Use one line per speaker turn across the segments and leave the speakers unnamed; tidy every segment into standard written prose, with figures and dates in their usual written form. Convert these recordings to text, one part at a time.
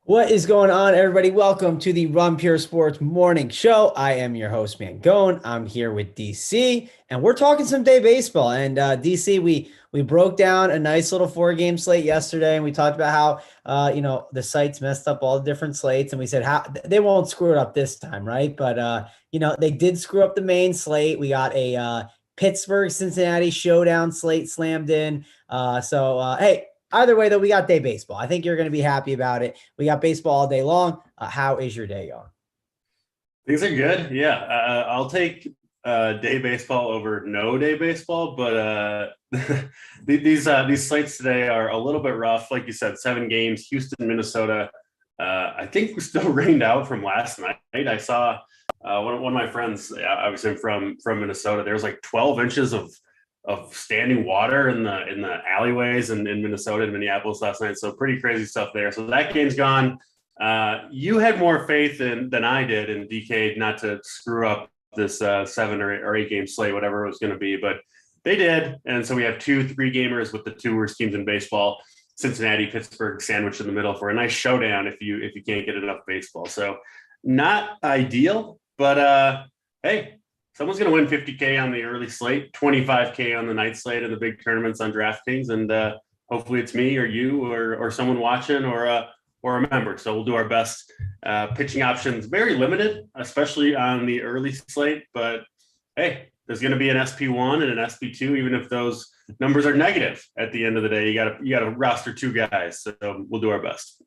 What is going on, everybody? Welcome to the Run Pure Sports Morning Show. I am your host, Mangone. I'm here with DC, and we're talking some day baseball. And DC, we broke down a nice little 4-game slate yesterday, and we talked about how the sites messed up all the different slates, and we said how they won't screw it up this time, right? But they did screw up the main slate. We got a Pittsburgh Cincinnati showdown slate slammed in. Hey. Either way, though, we got day baseball. I think you're going to be happy about it. We got baseball all day long. How is your day going?
Things are good. Yeah. I'll take day baseball over no day baseball, but these slates today are a little bit rough. Like you said, 7 games, Houston, Minnesota. I think we're still rained out from last night. I saw one of my friends, obviously from Minnesota, there was like 12 inches of standing water in the alleyways in Minnesota and Minneapolis last night. So pretty crazy stuff there. So that game's gone. You had more faith than I did in DK not to screw up this 7 or 8 game slate, whatever it was going to be, but they did. And so we have 2 3-gamers with the 2 worst teams in baseball, Cincinnati, Pittsburgh sandwiched in the middle for a nice showdown if you can't get enough baseball. So not ideal, but hey, someone's going to win $50K on the early slate, $25K on the night slate and the big tournaments on DraftKings. And hopefully it's me or you or someone watching or a member. So we'll do our best. Pitching options, very limited, especially on the early slate. But hey, there's going to be an SP1 and an SP2, even if those numbers are negative at the end of the day. You got to roster 2 guys. So we'll do our best.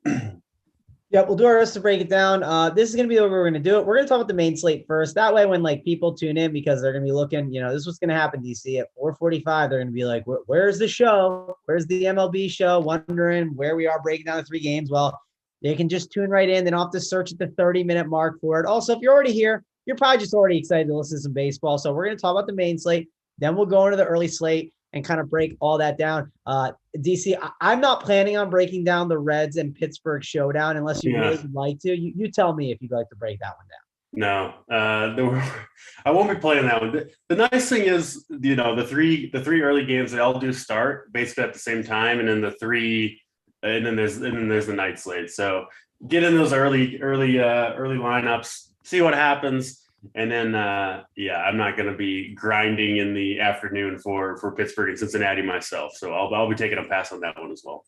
Yeah, we'll do our best to break it down. This is going to be the way we're going to do it. We're going to talk about the main slate first. That way, when people tune in, because they're going to be looking, this is what's going to happen, DC, at 4:45. They're going to be like, where's the show? Where's the MLB show? Wondering where we are breaking down the 3 games. Well, they can just tune right in. They don't have to search at the 30-minute mark for it. Also, if you're already here, you're probably just already excited to listen to some baseball. So we're going to talk about the main slate. Then we'll go into the early slate and kind of break all that down. DC, I'm not planning on breaking down the Reds and Pittsburgh showdown unless you really would like to. You tell me if you'd like to break that one down.
No, I won't be playing that one. The nice thing is, the three early games, they all do start basically at the same time, and then there's the night slate. So get in those early lineups, see what happens. And then, I'm not going to be grinding in the afternoon for Pittsburgh and Cincinnati myself. So I'll be taking a pass on that one as well.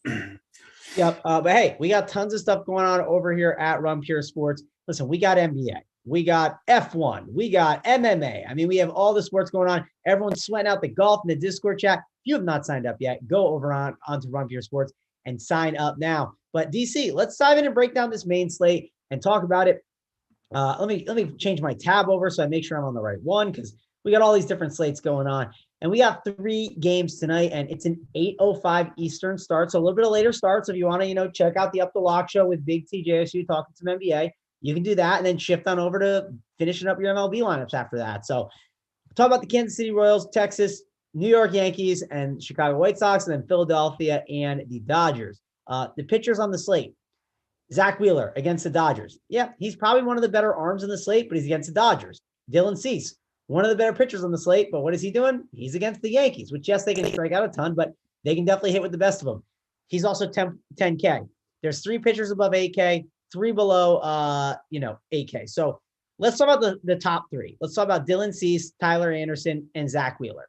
Yep. But hey, we got tons of stuff going on over here at Run Pure Sports. Listen, we got NBA, we got F1, we got MMA. I mean, we have all the sports going on. Everyone's sweating out the golf in the Discord chat. If you have not signed up yet, go over onto Run Pure Sports and sign up now. But DC, let's dive in and break down this main slate and talk about it. Let me change my tab over so I make sure I'm on the right one, because we got all these different slates going on. And we got 3 games tonight, and it's an 8:05 Eastern start, so a little bit of later start. So if you want to, check out the Up the Lock show with Big TJSU talking some NBA, you can do that and then shift on over to finishing up your MLB lineups after that. So talk about the Kansas City Royals, Texas, New York Yankees, and Chicago White Sox, and then Philadelphia and the Dodgers. The pitchers on the slate. Zach Wheeler against the Dodgers. Yeah, he's probably one of the better arms in the slate, but he's against the Dodgers. Dylan Cease, one of the better pitchers on the slate, but what is he doing? He's against the Yankees, which, yes, they can strike out a ton, but they can definitely hit with the best of them. He's also 10K. There's 3 pitchers above 8K, 3 below, 8K. So let's talk about the top 3. Let's talk about Dylan Cease, Tyler Anderson, and Zach Wheeler.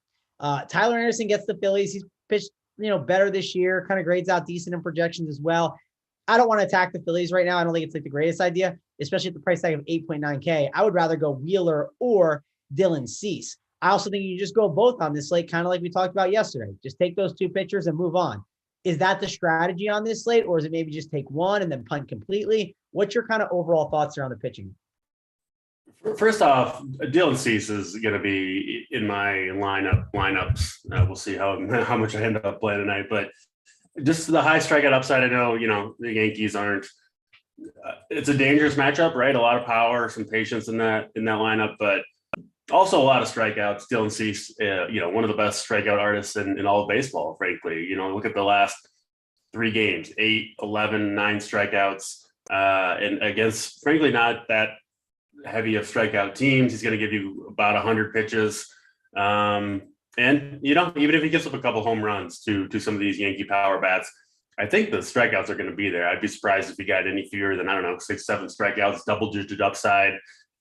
Tyler Anderson gets the Phillies. He's pitched, better this year, kind of grades out decent in projections as well. I don't want to attack the Phillies right now. I don't think it's the greatest idea, especially at the price tag of 8.9K. I would rather go Wheeler or Dylan Cease. I also think you just go both on this slate, kind of like we talked about yesterday. Just take those 2 pitchers and move on. Is that the strategy on this slate, or is it maybe just take one and then punt completely? What's your kind of overall thoughts around the pitching?
First off, Dylan Cease is going to be in my lineups. We'll see how much I end up playing tonight, but just the high strikeout upside. I know, the Yankees aren't. It's a dangerous matchup, right? A lot of power, some patience in that lineup, but also a lot of strikeouts. Dylan Cease, one of the best strikeout artists in all of baseball, frankly. Look at the last 3 games: 8, 11, 9 strikeouts, and against, frankly, not that heavy of strikeout teams. He's going to give you about 100 pitches. And even if he gives up a couple home runs to some of these Yankee power bats, I think the strikeouts are going to be there. I'd be surprised if he got any fewer than, I don't know, 6-7 strikeouts, double-digit upside,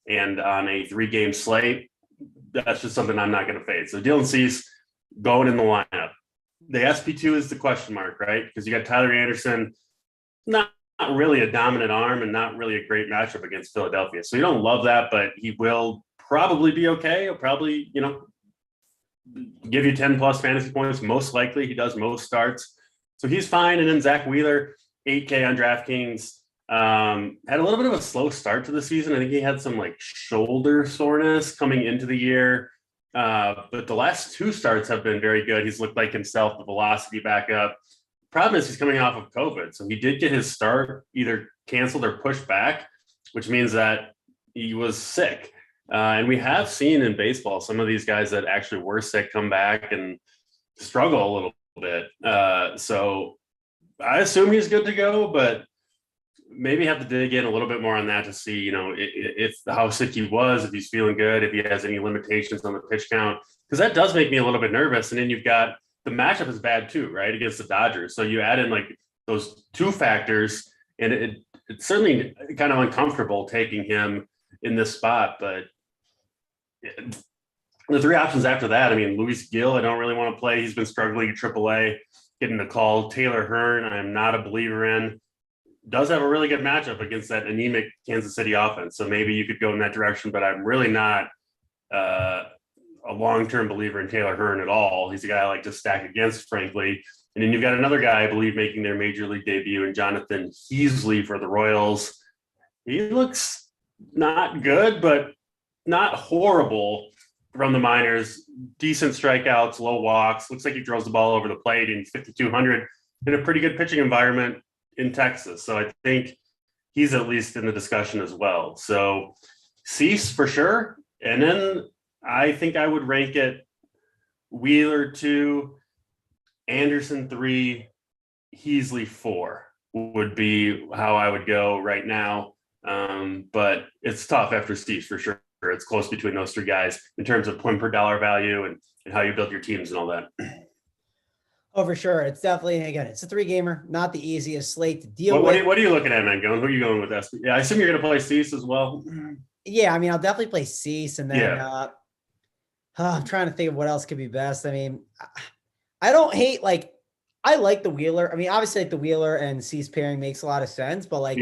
and on a 3-game slate. That's just something I'm not going to fade. So Dylan Cease going in the lineup. The SP2 is the question mark, right? Because you got Tyler Anderson, not really a dominant arm and not really a great matchup against Philadelphia. So you don't love that, but he will probably be okay. He'll probably, give you 10 plus fantasy points. Most likely he does most starts. So he's fine. And then Zach Wheeler, 8K on DraftKings, had a little bit of a slow start to the season. I think he had some shoulder soreness coming into the year. But the last 2 starts have been very good. He's looked like himself, the velocity back up. Problem is he's coming off of COVID. So he did get his start either canceled or pushed back, which means that he was sick. And we have seen in baseball some of these guys that actually were sick come back and struggle a little bit. So I assume he's good to go, but maybe have to dig in a little bit more on that to see, if how sick he was, if he's feeling good, if he has any limitations on the pitch count, because that does make me a little bit nervous. And then you've got the matchup is bad too, right? Against the Dodgers. So you add in those 2 factors, and it's certainly kind of uncomfortable taking him in this spot. But the 3 options after that, I mean, Luis Gil, I don't really want to play. He's been struggling at AAA, getting the call. Taylor Hearn, I'm not a believer in. Does have a really good matchup against that anemic Kansas City offense. So maybe you could go in that direction, but I'm really not a long-term believer in Taylor Hearn at all. He's a guy I like to stack against, frankly. And then you've got another guy, I believe, making their major league debut in Jonathan Heasley for the Royals. He looks not good, but not horrible from the minors. Decent strikeouts, low walks. Looks like he throws the ball over the plate in 5,200 in a pretty good pitching environment in Texas. So I think he's at least in the discussion as well. So Cease for sure. And then I think I would rank it Wheeler 2, Anderson 3, Heasley 4 would be how I would go right now. But it's tough after Cease for sure. It's close between those 3 guys in terms of point per dollar value and how you build your teams and all that.
Oh, for sure. It's definitely, again, it's a 3-gamer, not the easiest slate to deal
with.
with.
What are you looking at, Mangone? Who are you going with? SP? Yeah, I assume you're going to play Cease as well.
Yeah, I mean, I'll definitely play Cease, and then I'm trying to think of what else could be best. I mean, I don't hate, I like the Wheeler. I mean, obviously, the Wheeler and Cease pairing makes a lot of sense, but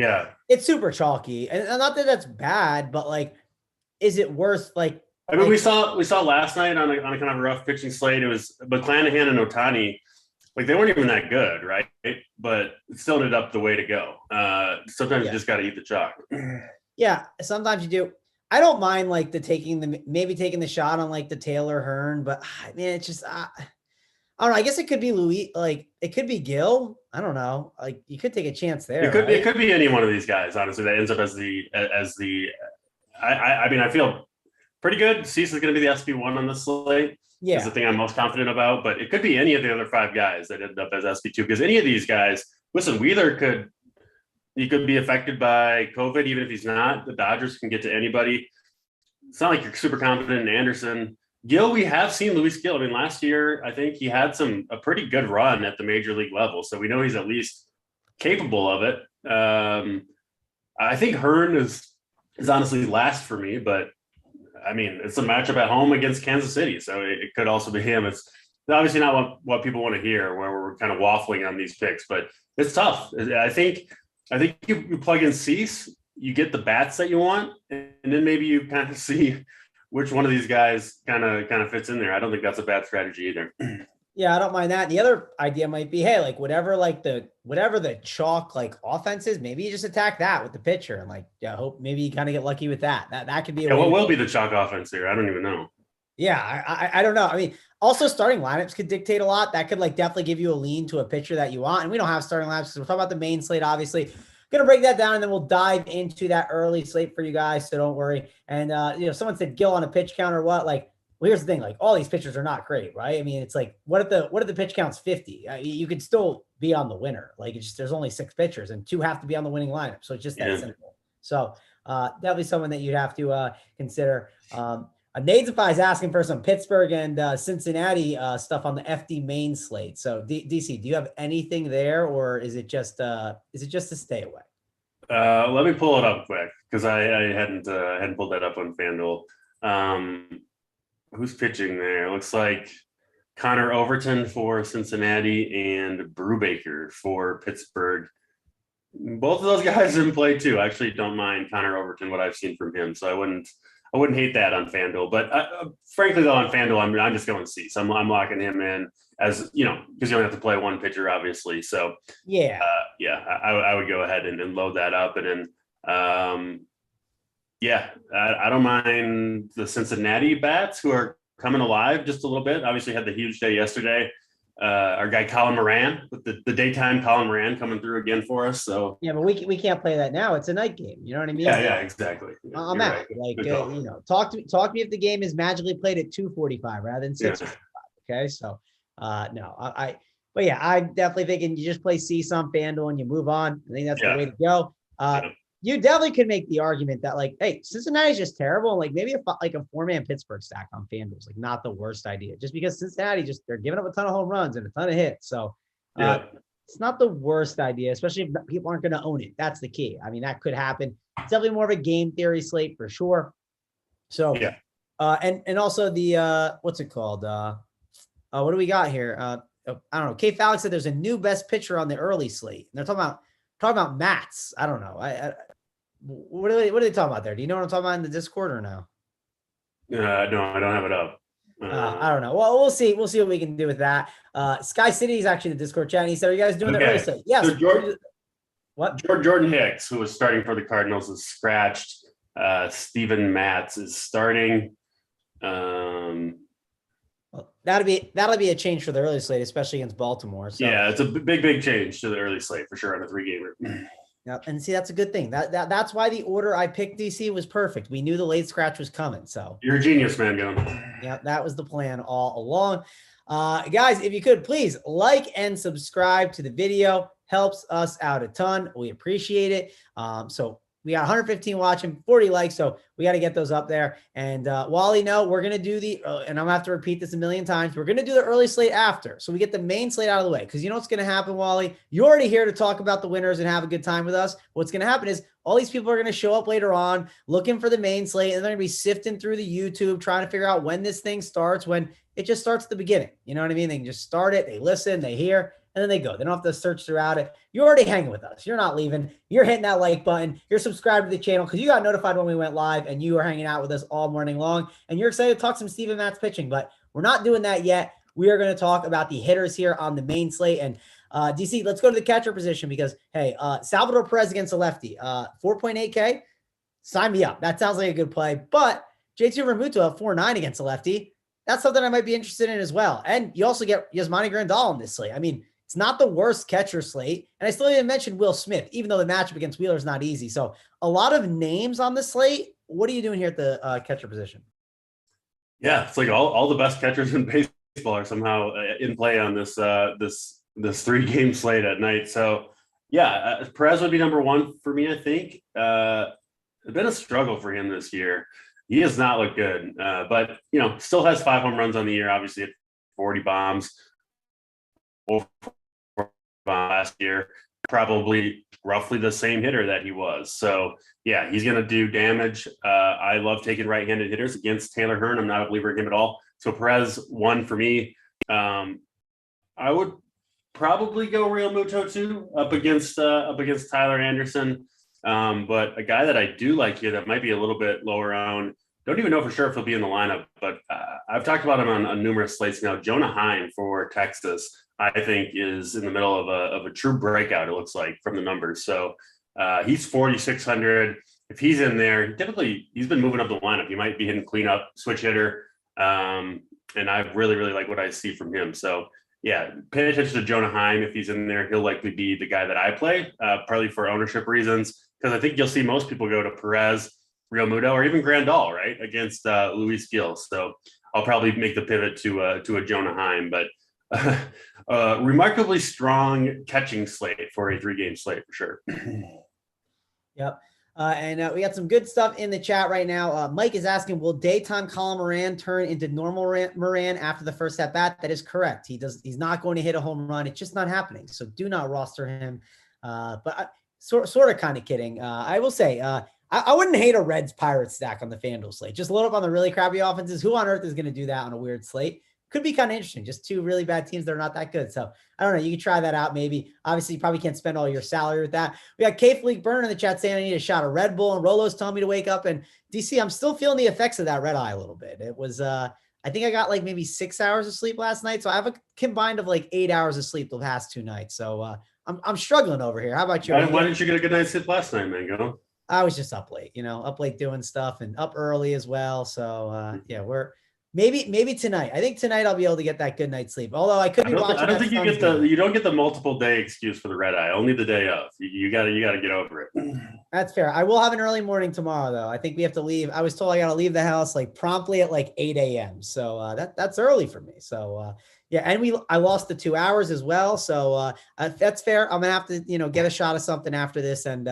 it's super chalky, and not that that's bad, but is it worth I mean,
we saw last night on a kind of a rough pitching slate. It was McClanahan and Ohtani. They weren't even that good, right? But it still ended up the way to go. Sometimes you just got to eat the chalk.
Yeah, sometimes you do. I don't mind taking the shot on the Taylor Hearn, but man, it's just I don't know. I guess it could be Louis. It could be Gil. I don't know. You could take a chance there.
It could be any one of these guys. Honestly, that ends up as the. I mean, I feel pretty good. Cease is going to be the SP1 on the slate.
Yeah,
is the thing I'm most confident about. But it could be any of the other 5 guys that end up as SP2, because any of these guys. Listen, Wheeler could be affected by COVID, even if he's not. The Dodgers can get to anybody. It's not like you're super confident in Anderson. Gil, we have seen Luis Gil. I mean, last year, I think he had a pretty good run at the major league level. So we know he's at least capable of it. I think Hearn is honestly last for me, but I mean, it's a matchup at home against Kansas City. So it could also be him. It's obviously not what people want to hear, where we're kind of waffling on these picks, but it's tough. I think you plug in Cease, you get the bats that you want, and then maybe you kind of see which one of these guys kind of fits in there. I don't think that's a bad strategy either.
Yeah, I don't mind that. The other idea might be, hey, whatever the chalk offense is, maybe you just attack that with the pitcher and hope maybe you kind of get lucky with that. That could be
what will be the chalk offense here? I don't even know.
Yeah, I don't know. I mean, also starting lineups could dictate a lot. That could definitely give you a lean to a pitcher that you want. And we don't have starting lineups, so we're talking about the main slate, obviously. Going to break that down, and then we'll dive into that early slate for you guys, so don't worry. And, someone said Gil on a pitch count or what? Well, here's the thing. All these pitchers are not great, right? I mean, it's what if the pitch count's 50? You could still be on the winner. It's just there's only 6 pitchers, and 2 have to be on the winning lineup. So it's just that simple. So definitely someone that you'd have to consider. Nadesify is asking for some Pittsburgh and Cincinnati stuff on the FD main slate. So DC, do you have anything there, or is it just to stay away?
Let me pull it up quick because I hadn't pulled that up on FanDuel. Who's pitching there? Looks like Connor Overton for Cincinnati and Brubaker for Pittsburgh. Both of those guys in play too. I actually don't mind Connor Overton, what I've seen from him. So I wouldn't hate that on FanDuel. But frankly, though, on FanDuel, I'm just going C. So I'm locking him in as, because you only have to play one pitcher, obviously. So
yeah,
I would go ahead and load that up. And then, I don't mind the Cincinnati bats who are coming alive just a little bit. Obviously had the huge day yesterday. Our guy Colin Moran, with the daytime Colin Moran coming through again for us. So
yeah, but we can't play that now. It's a night game. You know what I mean?
Yeah, exactly.
I'm out. Right. Talk to me if the game is magically played at 2:45 rather than 6:45. Okay, so but yeah, I'm definitely thinking you just play C some FanDuel and you move on. I think that's the way to go. You definitely could make the argument that hey, Cincinnati's just terrible. And maybe a 4-man Pittsburgh stack on FanDuel is not the worst idea, just because Cincinnati they're giving up a ton of home runs and a ton of hits. So it's not the worst idea, especially if people aren't going to own it. That's the key. I mean, that could happen. It's definitely more of a game theory slate for sure. So, and also the, what's it called? What do we got here? I don't know. K Falik said there's a new best pitcher on the early slate. And they're talking about Mats. I don't know. What are they talking about there? Do you know what I'm talking about in the Discord or no?
No, I don't have it up.
I don't know. Well, we'll see. We'll see what we can do with that. Sky City is actually in the Discord chat. And he said, "Are you guys doing the early slate?" Yes.
So Jordan Hicks, who was starting for the Cardinals, is scratched. Steven Matz is starting.
Well, that'll be a change for the early slate, especially against Baltimore. So.
Yeah, it's a big change to the early slate for sure on a 3-gamer.
Yeah, and see, that's a good thing. That's why the order I picked DC was perfect. We knew the late scratch was coming. So
you're a genius, man.
Yeah, that was the plan all along. Guys, if you could please like and subscribe to the video, helps us out a ton. We appreciate it. So we got 115 watching, 40 likes. So we got to get those up there. And Wally, we're going to do and I'm going to have to repeat this a million times. We're going to do the early slate after. So we get the main slate out of the way. Because you know what's going to happen, Wally? You're already here to talk about the winners and have a good time with us. What's going to happen is all these people are going to show up later on looking for the main slate. And they're going to be sifting through the YouTube, trying to figure out when this thing starts, when it just starts at the beginning. You know what I mean? They can just start it. They listen, they hear. And then they go. They don't have to search throughout it. You're already hanging with us. You're not leaving. You're hitting that like button. You're subscribed to the channel because you got notified when we went live and you are hanging out with us all morning long. And you're excited to talk some Steven Matz pitching, but we're not doing that yet. We are going to talk about the hitters here on the main slate. And DC, let's go to the catcher position because, hey, Salvador Perez against a lefty, 4.8K. Sign me up. That sounds like a good play. But JT Realmuto at 4.9 against a lefty. That's something I might be interested in as well. And you also get Yasmani Grandal in this slate. I mean, it's not the worst catcher slate. And I still didn't mention Will Smith, even though the matchup against Wheeler is not easy. So a lot of names on the slate. What are you doing here at the catcher position?
Yeah, it's like all the best catchers in baseball are somehow in play on this 3-game slate at night. So yeah, Perez would be number one for me, I think. It's been a struggle for him this year. He has not looked good, but still has 5 home runs on the year, obviously at 40 bombs. Over last year, probably roughly the same hitter that he was. So yeah, he's going to do damage. I love taking right-handed hitters against Taylor Hearn. I'm not a believer in him at all. So Perez, 1 for me. I would probably go Realmuto 2 up against Tyler Anderson. But a guy that I do like here that might be a little bit lower on, don't even know for sure if he'll be in the lineup, but I've talked about him on numerous slates now. Jonah Heim for Texas, I think, is in the middle of a true breakout, it looks like, from the numbers. So he's 4,600. If he's in there, he's been moving up the lineup. He might be hitting cleanup, switch hitter. And I really, really like what I see from him. So yeah, pay attention to Jonah Heim. If he's in there, he'll likely be the guy that I play, partly for ownership reasons, because I think you'll see most people go to Perez, Realmuto, or even Grandal, right, against Luis Gil. So I'll probably make the pivot to a Jonah Heim, but remarkably strong catching slate for a 3-game slate for sure.
Yep. And we got some good stuff in the chat right now. Mike is asking, will daytime Colin Moran turn into normal Moran after the first at bat? That is correct. He's not going to hit a home run. It's just not happening. So do not roster him. But sort of kind of kidding. I will say, I wouldn't hate a Reds Pirates stack on the FanDuel slate. Just load up on the really crappy offenses. Who on earth is going to do that on a weird slate? Could be kind of interesting. Just two really bad teams that are not that good. So I don't know. You can try that out maybe. Obviously, you probably can't spend all your salary with that. We got K Fleek Burn in the chat saying I need a shot of Red Bull, and Rolo's telling me to wake up. And DC, I'm still feeling the effects of that red eye a little bit. It was, I think I got like maybe 6 hours of sleep last night. So I have a combined of like 8 hours of sleep the past 2 nights. So I'm struggling over here. How about you?
Why didn't you get a good night's sleep last night, Mangone?
I was just up late, up late doing stuff and up early as well. So yeah, we're maybe tonight. I think tonight I'll be able to get that good night's sleep. Although I could be watching.
I don't think you don't get the multiple day excuse for the red eye. Only the day of. You gotta get over it.
That's fair. I will have an early morning tomorrow though. I think we have to leave. I was told I got to leave the house like promptly at like 8 a.m. So that's early for me. So yeah, and I lost the 2 hours as well. So that's fair. I'm gonna have to, get a shot of something after this and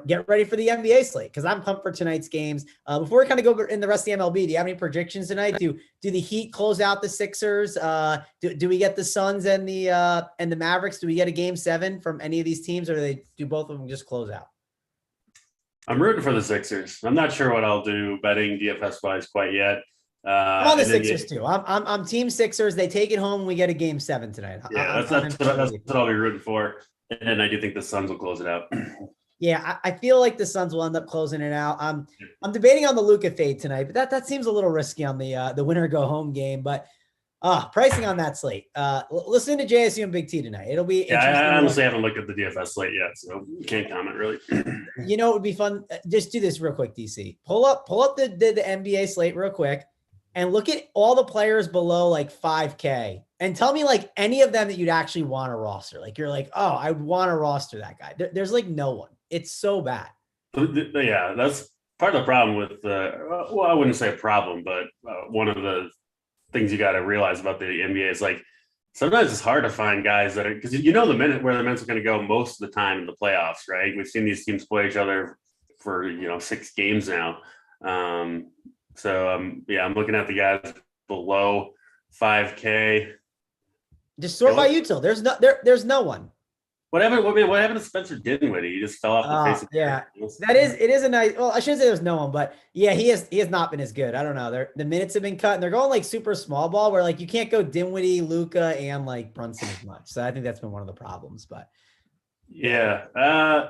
get ready for the NBA slate because I'm pumped for tonight's games. Before we kind of go in the rest of the MLB, do you have any predictions tonight? Do the Heat close out the Sixers? Do we get the Suns and the Mavericks? Do we get a game 7 from any of these teams, or do both of them just close out?
I'm rooting for the Sixers. I'm not sure what I'll do betting DFS wise quite yet.
I'm on the Sixers too. I'm team Sixers. They take it home. We get a game 7 tonight.
Yeah, that's what I'll be rooting for. And I do think the Suns will close it out.
Yeah, I feel like the Suns will end up closing it out. I'm debating on the Luka fade tonight, but that seems a little risky on the winner go home game. But pricing on that slate. Listen to JSU and Big T tonight. It'll be interesting.
I honestly haven't looked at the DFS slate yet, so can't comment really.
It would be fun. Just do this real quick, DC. Pull up the NBA slate real quick. And look at all the players below like 5K and tell me like any of them that you'd actually want to roster. Like you're like, oh, I want to roster that guy. There's like no one. It's so bad.
Yeah, that's part of the problem with I wouldn't say a problem, but one of the things you got to realize about the NBA is like sometimes it's hard to find guys that are because the minute where the minutes are going to go most of the time in the playoffs, right? We've seen these teams play each other for 6 games now. So I'm looking at the guys below 5K.
Just sort by util. There's no one.
What happened to Spencer Dinwiddie? He just fell off the face of the earth.
It is a nice. Well, I shouldn't say there's no one, but yeah, he has not been as good. I don't know. The minutes have been cut, and they're going like super small ball, where like you can't go Dinwiddie, Luka, and like Brunson as much. So I think that's been one of the problems. But
yeah, I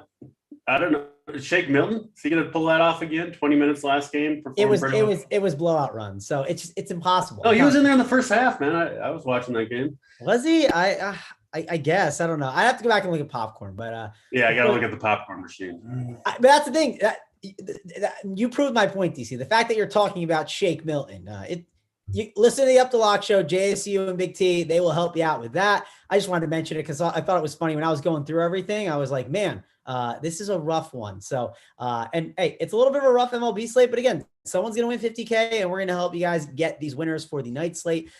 don't know. Shake Milton, is he going to pull that off again? 20 minutes last game.
It was blowout run, so it's impossible.
Oh, he was in there in the first half, man. I was watching that game.
Was he? I guess I don't know. I have to go back and look at popcorn, but I
got to look at the popcorn machine.
But that's the thing. You proved my point, DC. The fact that you're talking about Shake Milton, you listen to the Up to Lock show, JSU and Big T. They will help you out with that. I just wanted to mention it because I thought it was funny when I was going through everything. I was like, man. This is a rough one. So, and hey, it's a little bit of a rough MLB slate, but again, someone's going to win 50K and we're going to help you guys get these winners for the night slate.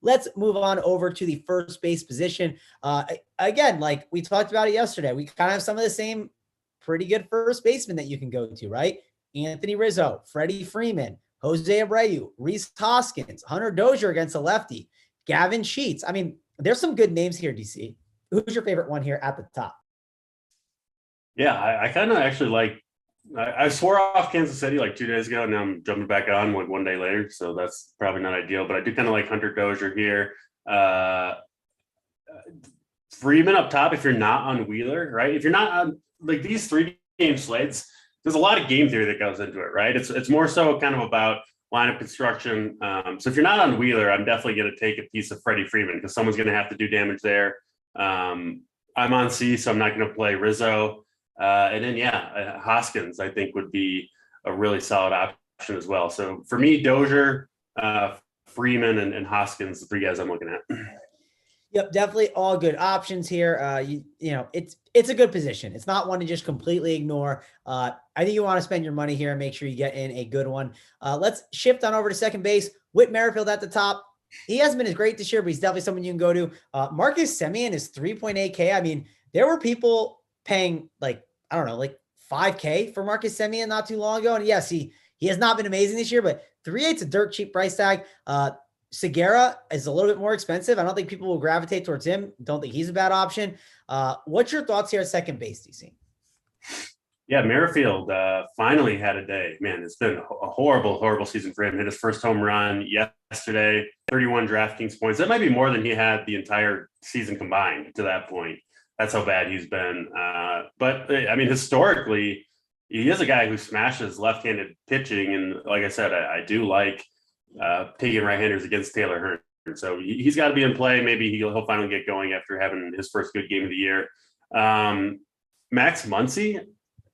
Let's move on over to the first base position. Again, like we talked about it yesterday, we kind of have some of the same pretty good first basemen that you can go to, right? Anthony Rizzo, Freddie Freeman, Jose Abreu, Rhys Hoskins, Hunter Dozier against a lefty, Gavin Sheets. I mean, there's some good names here, DC. Who's your favorite one here at the top?
Yeah, I kind of actually like. I swore off Kansas City like 2 days ago, and now I'm jumping back on like 1 day later. So that's probably not ideal, but I do kind of like Hunter Dozier here. Freeman up top if you're not on Wheeler, right? If you're not on like these 3-game slates, there's a lot of game theory that goes into it, right? It's more so kind of about lineup construction. So if you're not on Wheeler, I'm definitely going to take a piece of Freddie Freeman because someone's going to have to do damage there. I'm on C, so I'm not going to play Rizzo. And then, Hoskins, I think, would be a really solid option as well. So for me, Dozier, Freeman, and Hoskins, the 3 guys I'm looking at.
Yep, definitely all good options here. It's a good position. It's not one to just completely ignore. I think you want to spend your money here and make sure you get in a good one. Let's shift on over to second base. Whit Merrifield at the top. He hasn't been as great this year, but he's definitely someone you can go to. Marcus Semien is 3.8K. I mean, there were people paying like, I don't know, like 5K for Marcus Semien not too long ago. And yes, he has not been amazing this year, but 3.8's a dirt cheap price tag. Segura is a little bit more expensive. I don't think people will gravitate towards him. Don't think he's a bad option. What's your thoughts here at second base, DC?
Yeah, Merrifield finally had a day. Man, it's been a horrible, horrible season for him. Hit his first home run yesterday, 31 DraftKings points. That might be more than he had the entire season combined to that point. That's how bad he's been. But I mean, historically, he is a guy who smashes left-handed pitching. And like I said, I do like taking right-handers against Taylor Hearn. So he's got to be in play. Maybe he'll finally get going after having his first good game of the year. Max Muncy,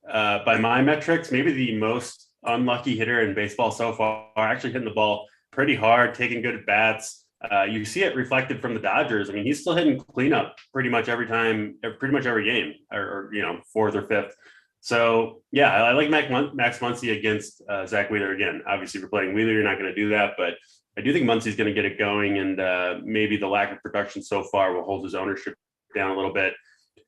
by my metrics, maybe the most unlucky hitter in baseball so far, actually hitting the ball pretty hard, taking good bats. You see it reflected from the Dodgers. I mean, he's still hitting cleanup pretty much every time, pretty much every game, or fourth or fifth. So yeah, I like Max Muncy against Zach Wheeler. Again, obviously, if you're playing Wheeler, you're not going to do that, but I do think Muncy's going to get it going, and maybe the lack of production so far will hold his ownership down a little bit.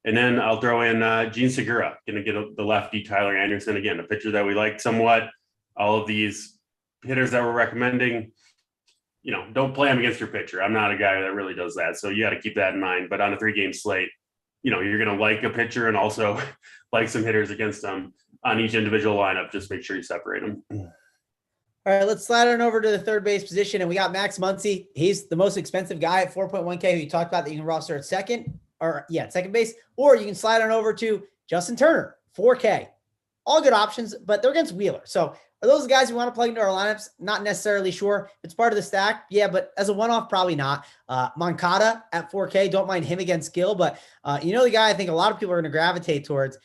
And then I'll throw in Gene Segura, going to get the lefty Tyler Anderson, again, a pitcher that we like somewhat. All of these hitters that we're recommending, don't play them against your pitcher. I'm not a guy that really does that, so you got to keep that in mind. But on a 3-game slate, you're going to like a pitcher and also like some hitters against them on each individual lineup. Just make sure you separate them.
All right, let's slide on over to the third base position, and we got Max Muncy. He's the most expensive guy at 4.1K, who you talked about that you can roster at second base, or you can slide on over to Justin Turner, 4K. All good options, but they're against Wheeler. So are those the guys we want to plug into our lineups? Not necessarily sure. It's part of the stack. Yeah, but as a one-off, probably not. Moncada at 4K. Don't mind him against Gill, but the guy I think a lot of people are going to gravitate towards.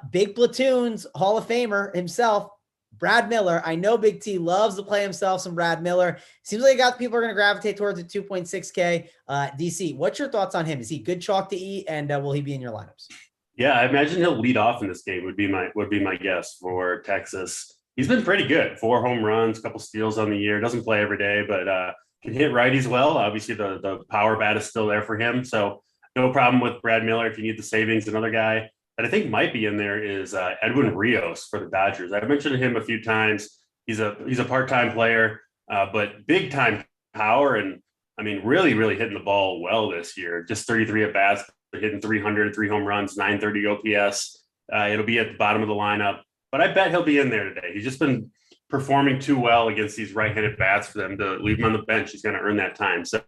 Big Platoons, Hall of Famer himself, Brad Miller. I know Big T loves to play himself some Brad Miller. Seems like people are going to gravitate towards the 2.6K. DC, what's your thoughts on him? Is he good chalk to eat, and will he be in your lineups?
Yeah, I imagine he'll lead off in this game. Would be my guess for Texas. He's been pretty good. 4 home runs, a couple steals on the year. Doesn't play every day, but can hit righties well. Obviously, the power bat is still there for him, so no problem with Brad Miller if you need the savings. Another guy that I think might be in there is Edwin Rios for the Dodgers. I've mentioned him a few times. He's a part-time player, but big-time power, and I mean, really, really hitting the ball well this year. Just 33 at bats, hitting 300, 3 home runs, 930 OPS. It'll be at the bottom of the lineup, but I bet he'll be in there today. He's just been performing too well against these right-handed bats for them to leave him on the bench. He's going to earn that time. So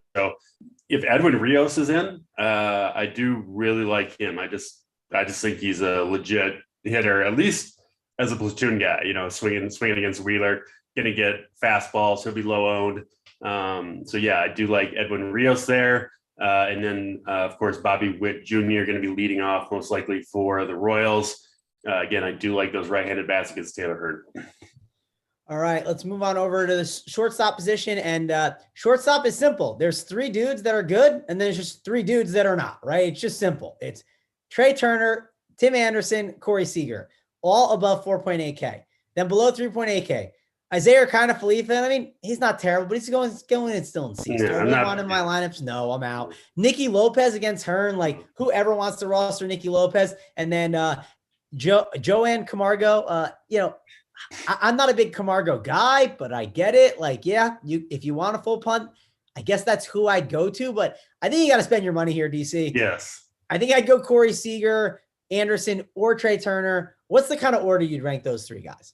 if Edwin Rios is in, I do really like him. I just think he's a legit hitter, at least as a platoon guy, swinging against Wheeler, going to get fastballs. He'll be low owned. So yeah, I do like Edwin Rios there. And then of course, Bobby Witt Jr. going to be leading off most likely for the Royals. Again, I do like those right-handed bats against Taylor Hearn.
All right, let's move on over to the shortstop position. And shortstop is simple. There's 3 dudes that are good, and then there's just 3 dudes that are not, right? It's just simple. It's Trey Turner, Tim Anderson, Corey Seager, all above 4.8K. Then below 3.8K, Isaiah kind of Felipe. I mean, he's not terrible, but he's going and still in seats. Do I want him in my lineups? No, I'm out. Nicky Lopez against Hearn. Like, whoever wants to roster Nicky Lopez. And then Joanne Camargo. I'm not a big Camargo guy, but I get it. Like, yeah, if you want a full punt, I guess that's who I'd go to. But I think you got to spend your money here, DC.
Yes.
I think I'd go Corey Seager, Anderson, or Trey Turner. What's the kind of order you'd rank those 3 guys?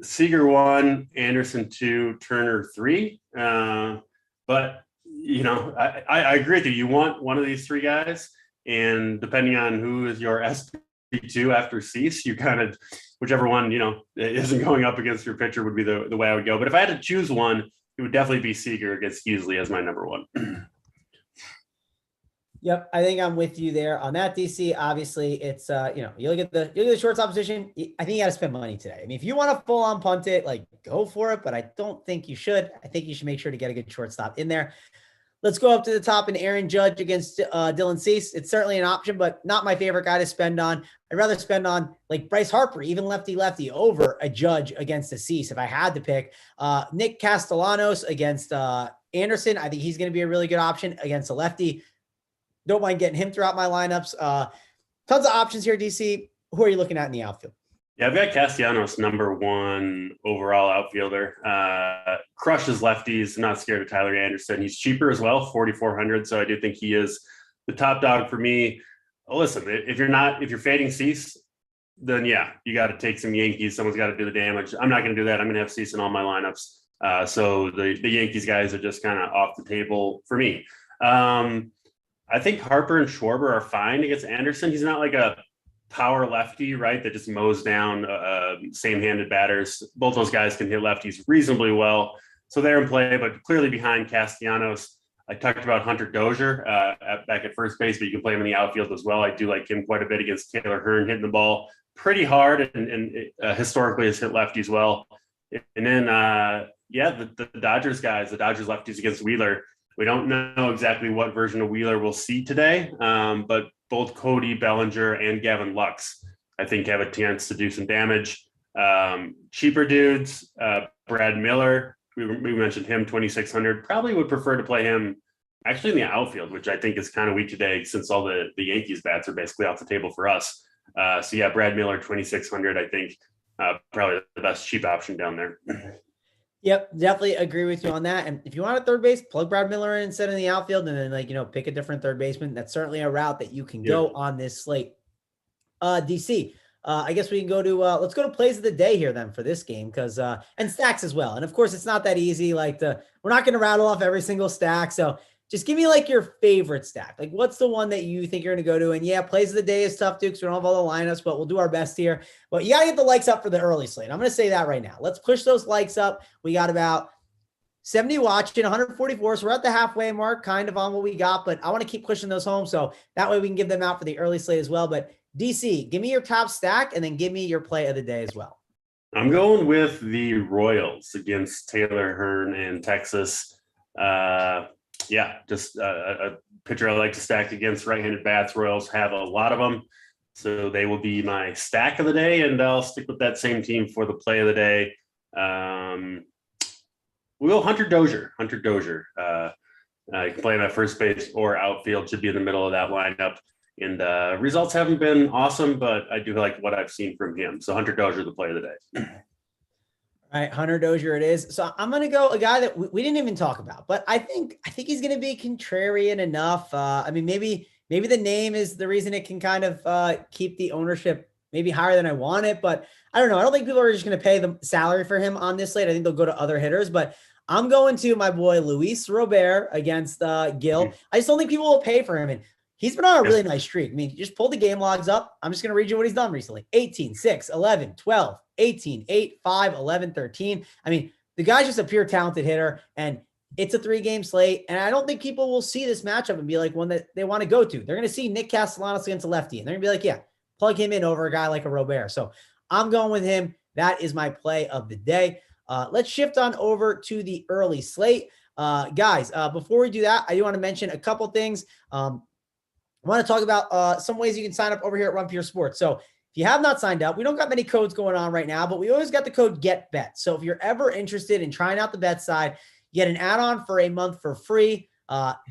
Seager 1, Anderson 2, Turner 3. But I agree with you. You want one of these 3 guys, and depending on who is your SP2 after Cease, you kind of whichever one isn't going up against your pitcher would be the way I would go. But if I had to choose one, it would definitely be Seager against Heasley as my number 1.
Yep, I think I'm with you there on that, DC. Obviously, it's you look at the shortstop position. I think you got to spend money today. I mean, if you want to full on punt it, like, go for it, but I don't think you should. I think you should make sure to get a good shortstop in there. Let's go up to the top and Aaron Judge against Dylan Cease. It's certainly an option, but not my favorite guy to spend on. I'd rather spend on like Bryce Harper, even lefty over a Judge against a Cease if I had to pick. Nick Castellanos against Anderson. I think he's going to be a really good option against a lefty. Don't mind getting him throughout my lineups. tons of options here, DC. Who are you looking at in the outfield?
Yeah, I've got Castellanos, number 1 overall outfielder. Crushes lefties. Not scared of Tyler Anderson. He's cheaper as well, 4,400. So I do think he is the top dog for me. Listen, if you're fading Cease, then yeah, you got to take some Yankees. Someone's got to do the damage. I'm not going to do that. I'm going to have Cease in all my lineups. So the Yankees guys are just kind of off the table for me. I think Harper and Schwarber are fine against Anderson. He's not like a power lefty, right, that just mows down same-handed batters. Both those guys can hit lefties reasonably well. So they're in play, but clearly behind Castellanos. I talked about Hunter Dozier back at first base, but you can play him in the outfield as well. I do like him quite a bit against Taylor Hearn, hitting the ball pretty hard and historically has hit lefties well. And then, the Dodgers guys, the Dodgers lefties against Wheeler. We don't know exactly what version of Wheeler we'll see today, but both Cody Bellinger and Gavin Lux, I think, have a chance to do some damage. Cheaper dudes, Brad Miller, we mentioned him, 2,600. Probably would prefer to play him actually in the outfield, which I think is kind of weak today since all the Yankees bats are basically off the table for us. Brad Miller, 2,600, I think, probably the best cheap option down there.
Yep, definitely agree with you on that. And if you want a third base, plug Brad Miller in instead of the outfield, and then pick a different third baseman. That's certainly a route that you can go on this slate. DC, I guess we can go to let's go to plays of the day here then for this game, because and stacks as well. And of course, it's not that easy. We're not going to rattle off every single stack. So just give me your favorite stack. What's the one that you think you're going to go to? And yeah, plays of the day is tough, Dukes. We don't have all the lineups, but we'll do our best here. But you got to get the likes up for the early slate. I'm going to say that right now. Let's push those likes up. We got about 70 watching, 144. So we're at the halfway mark, kind of on what we got, but I want to keep pushing those home. So that way we can give them out for the early slate as well. But DC, give me your top stack and then give me your play of the day as well.
I'm going with the Royals against Taylor Hearn and Texas. Just a pitcher I like to stack against right-handed bats. Royals have a lot of them, so they will be my stack of the day, and I'll stick with that same team for the play of the day. We'll go Hunter Dozier. You can play him at first base or outfield, should be in the middle of that lineup. And results haven't been awesome, but I do like what I've seen from him. So Hunter Dozier, the play of the day.
All right, Hunter Dozier it is. So I'm going to go a guy that we didn't even talk about, but I think he's going to be contrarian enough. Maybe the name is the reason it can kind of keep the ownership maybe higher than I want it, but I don't know. I don't think people are just going to pay the salary for him on this slate. I think they'll go to other hitters, but I'm going to my boy Luis Robert against Gil. I just don't think people will pay for him. And he's been on a really nice streak. I mean, just pull the game logs up. I'm just going to read you what he's done recently. 18, 6, 11, 12, 18, 8, 5, 11, 13. I mean, the guy's just a pure talented hitter, and it's a 3-game slate. And I don't think people will see this matchup and be like one that they want to go to. They're going to see Nick Castellanos against a lefty, and they're going to be like, yeah, plug him in over a guy like a Robert. So I'm going with him. That is my play of the day. Let's shift on over to the early slate. Guys, before we do that, I do want to mention a couple things. I want to talk about some ways you can sign up over here at Run Pure Sports. So if you have not signed up, we don't got many codes going on right now, but we always got the code GETBET. So if you're ever interested in trying out the bet side, you get an add-on for a month for free.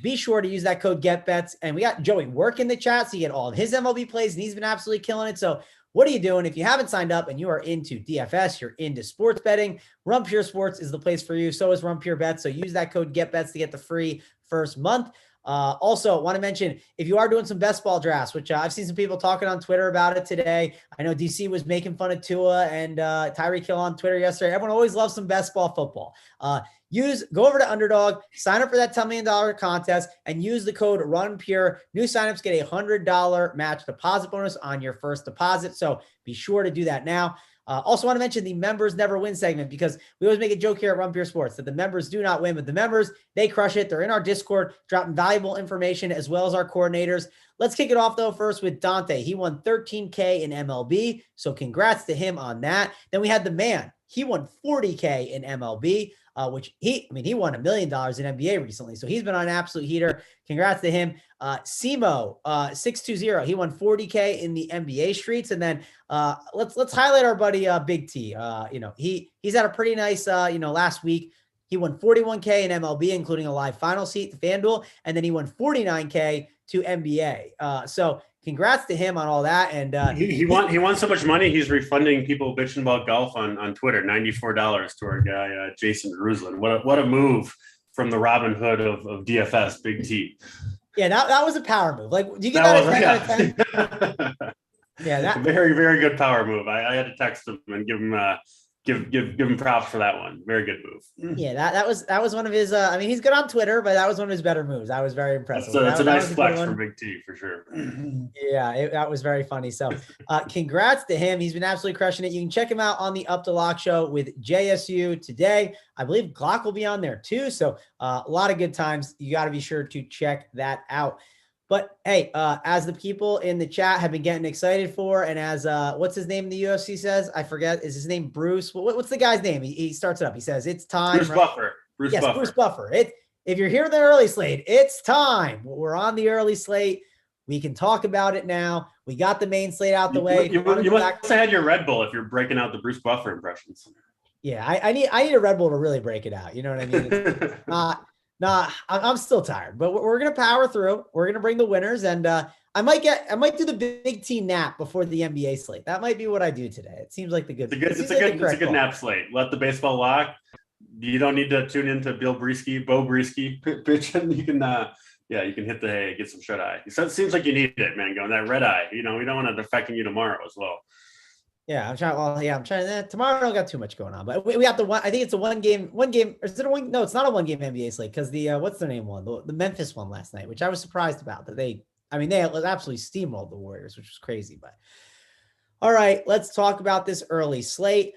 Be sure to use that code GETBETS. And we got Joey Work in the chat, so you get all of his MLB plays, and he's been absolutely killing it. So what are you doing? If you haven't signed up and you are into DFS, you're into sports betting, Run Pure Sports is the place for you. So is Run Pure Bets. So use that code GETBETS to get the free first month. Also want to mention, if you are doing some best ball drafts, which I've seen some people talking on Twitter about it today. I know DC was making fun of Tua and Tyreek Hill on Twitter yesterday. Everyone always loves some best ball football. Go over to Underdog, sign up for that $10 million contest, and use the code RUNPURE. New signups get a $100 match deposit bonus on your first deposit. So be sure to do that now. Also want to mention the members never win segment, because we always make a joke here at Run Pure Sports that the members do not win, but the members, they crush it. They're in our Discord, dropping valuable information as well as our coordinators. Let's kick it off though first with Dante. He won $13K in MLB. So congrats to him on that. Then we had the man. He won $40K in MLB, which he won $1 million in NBA recently. So he's been on an absolute heater. Congrats to him. Simo, 620, he won $40K in the NBA streets. And then let's highlight our buddy Big T. He's had a pretty nice, last week. He won $41K in MLB, including a live final seat to FanDuel. And then he won $49K to NBA. So congrats to him on all that. And
he won so much money. He's refunding people bitching about golf on Twitter, $94 to our guy Jason Ruslan. What a move from the Robin Hood of DFS, Big T.
Yeah, that was a power move. Like, do you get that a 10 out of 10? Yeah, that
very, very good power move. I had to text him and give him props for that one. Very good move.
Yeah, that was one of his. I mean, he's good on Twitter, but that was one of his better moves. I was very impressed.
That's a nice flex from Big T for sure.
Yeah, that was very funny. So, congrats to him. He's been absolutely crushing it. You can check him out on the Up to Lock show with JSU today. I believe Glock will be on there too. So, a lot of good times. You got to be sure to check that out. But hey, as the people in the chat have been getting excited for, and as what's his name in the UFC says, I forget, is his name Bruce? What's the guy's name? He starts it up. He says it's time.
Bruce Buffer.
Bruce Buffer. If you're here in the early slate, it's time. We're on the early slate. We can talk about it now. We got the main slate out the way.
You must have had your Red Bull if you're breaking out the Bruce Buffer impressions.
Yeah, I need a Red Bull to really break it out. You know what I mean? Nah, I'm still tired, but we're going to power through. We're going to bring the winners, and I might do the big T nap before the NBA slate. That might be what I do today. It seems like the good.
It's a good nap slate. Let the baseball lock. You don't need to tune into Bo Brieske pitch, and you can you can hit the hay, get some shut eye. So it seems like you need it, man. Going that red eye. You know, we don't want it affecting you tomorrow as well.
Yeah, I'm trying. Tomorrow I don't got too much going on, but we have the one. I think it's a one game. Or is it a one? No, it's not a 1 game NBA slate because the what's their name one? The Memphis one last night, which I was surprised about. That they absolutely steamrolled the Warriors, which was crazy. But all right, let's talk about this early slate.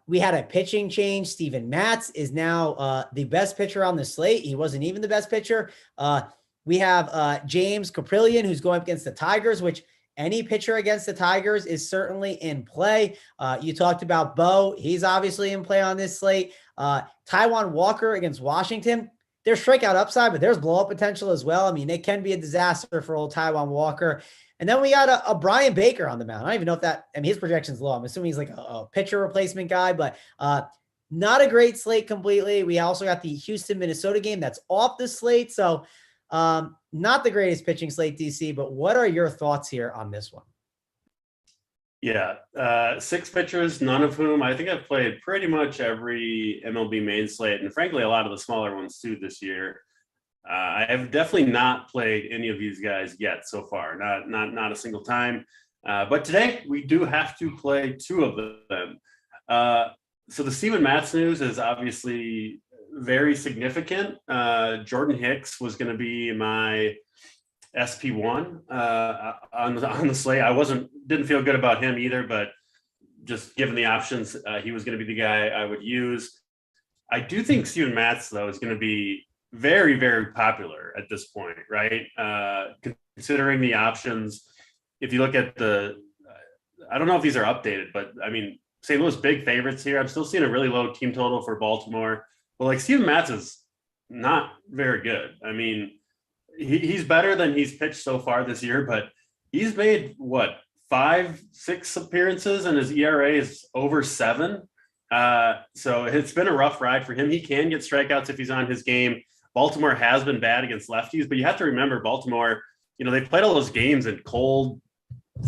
We had a pitching change. Steven Matz is now the best pitcher on the slate. He wasn't even the best pitcher. We have James Caprillion, who's going up against the Tigers, which any pitcher against the Tigers is certainly in play. You talked about Bo. He's obviously in play on this slate. Taijuan Walker against Washington. There's strikeout upside, but there's blow-up potential as well. I mean, it can be a disaster for old Taijuan Walker. And then we got a Brian Baker on the mound. I don't even know if that – I mean, his projection's low. I'm assuming he's like a pitcher replacement guy, but not a great slate completely. We also got the Houston-Minnesota game that's off the slate. So – not the greatest pitching slate, DC, but what are your thoughts here on this one?
Yeah, 6 pitchers, none of whom I think I've played pretty much every MLB main slate, and frankly, a lot of the smaller ones too this year. I have definitely not played any of these guys yet so far, not a single time. But today we do have to play 2 of them. So the Steven Matz news is obviously very significant. Jordan Hicks was going to be my SP1 on the slate. Didn't feel good about him either, but just given the options, he was going to be the guy I would use. I do think Steven Matz, though, is going to be very, very popular at this point, right? Considering the options, if you look at I don't know if these are updated, but I mean, St. Louis big favorites here. I'm still seeing a really low team total for Baltimore. Well, like Steven Matz is not very good. I mean, he's better than he's pitched so far this year, but he's made 5-6 appearances and his ERA is over 7. So it's been a rough ride for him. He can get strikeouts if he's on his game. Baltimore has been bad against lefties, but you have to remember Baltimore, they played all those games and cold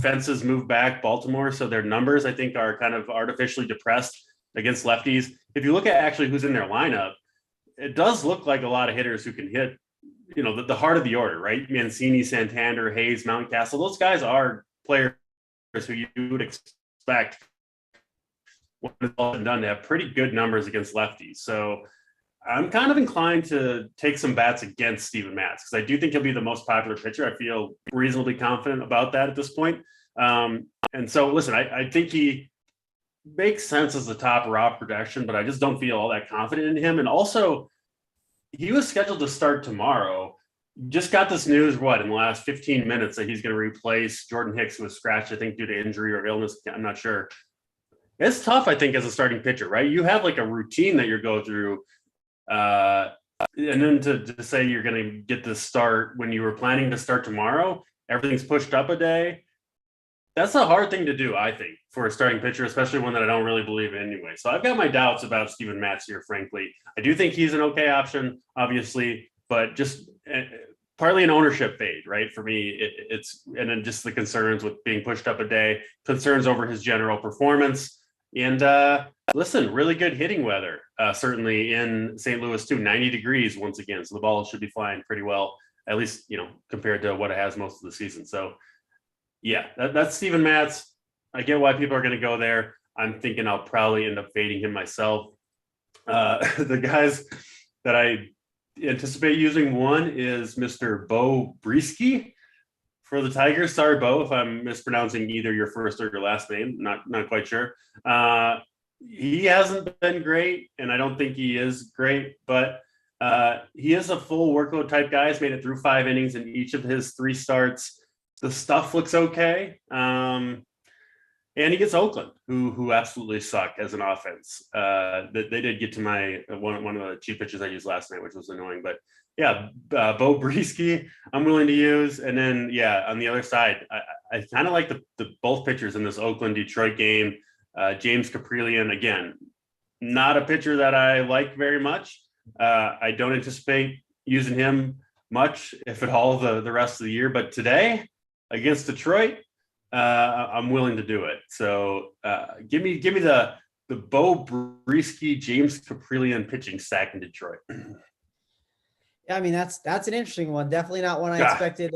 fences move back Baltimore. So their numbers, I think, are kind of artificially depressed against lefties. If you look at actually who's in their lineup, it does look like a lot of hitters who can hit, the heart of the order, right? Mancini, Santander, Hayes, Mountcastle. Those guys are players who you would expect when it's all been done to have pretty good numbers against lefties. So I'm kind of inclined to take some bats against Steven Matz because I do think he'll be the most popular pitcher. I feel reasonably confident about that at this point. And so, listen, I think he makes sense as the top raw projection, but I just don't feel all that confident in him. And also, he was scheduled to start tomorrow. Just got this news, in the last 15 minutes that he's going to replace Jordan Hicks, who was scratched, I think, due to injury or illness. I'm not sure. It's tough, I think, as a starting pitcher, right? You have like a routine that you go through. And then to say you're going to get this start when you were planning to start tomorrow, everything's pushed up a day. That's a hard thing to do, I think, for a starting pitcher, especially one that I don't really believe in anyway. So I've got my doubts about Steven Matz here, frankly. I do think he's an okay option, obviously, but just partly an ownership fade, right? For me, it's and then just the concerns with being pushed up a day, concerns over his general performance, and listen, really good hitting weather, certainly in St. Louis too. 90 degrees once again, so the ball should be flying pretty well, at least compared to what it has most of the season. So yeah, that's Steven Matz. I get why people are going to go there. I'm thinking I'll probably end up fading him myself. The guys that I anticipate using, one is Mr. Bo Brisky for the Tigers. Sorry, Bo, if I'm mispronouncing either your first or your last name. Not quite sure. He hasn't been great, and I don't think he is great, but he is a full workload type guy. He's made it through 5 innings in each of his 3 starts. The stuff looks okay. And he gets Oakland, who absolutely suck as an offense. They did get to my one of the cheap pitches I used last night, which was annoying. But yeah, Bo Brisky, I'm willing to use. And then on the other side, I kind of like the both pitchers in this Oakland Detroit game. James Caprillion, again, not a pitcher that I like very much. I don't anticipate using him much, if at all, the rest of the year. But today against Detroit, I'm willing to do it. So give me the Bo Brisky, James Caprillion pitching stack in Detroit.
Yeah, I mean that's an interesting one. Definitely not one I expected,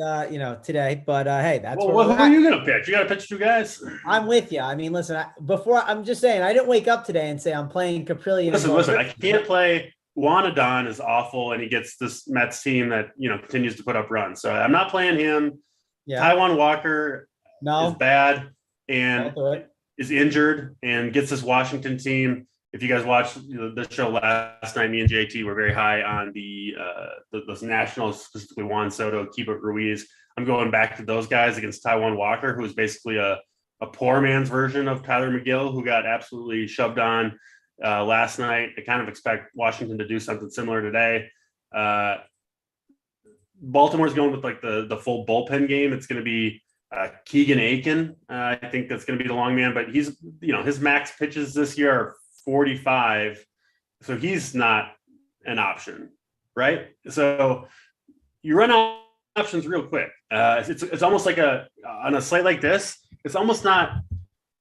today. But hey, that's
who are you gonna pitch? You got to pitch 2 guys.
I'm with you. I mean, listen. I'm just saying. I didn't wake up today and say I'm playing Caprillion.
Listen. I can't play. Wanadon is awful, and he gets this Mets team that continues to put up runs. So I'm not playing him. Yeah. Taijuan Walker. Is bad and is injured and gets this Washington team. If you guys watched the show last night, me and JT were very high on the Nationals, specifically Juan Soto, Keibert Ruiz. I'm going back to those guys against Taijuan Walker, who is basically a poor man's version of Tyler McGill, who got absolutely shoved on last night. I kind of expect Washington to do something similar today. Baltimore's going with like the full bullpen game. It's going to be Keegan Aiken. I think that's going to be the long man, but he's, his max pitches this year are 45. So he's not an option, right? So you run out of options real quick. It's almost like on a slate like this, it's almost not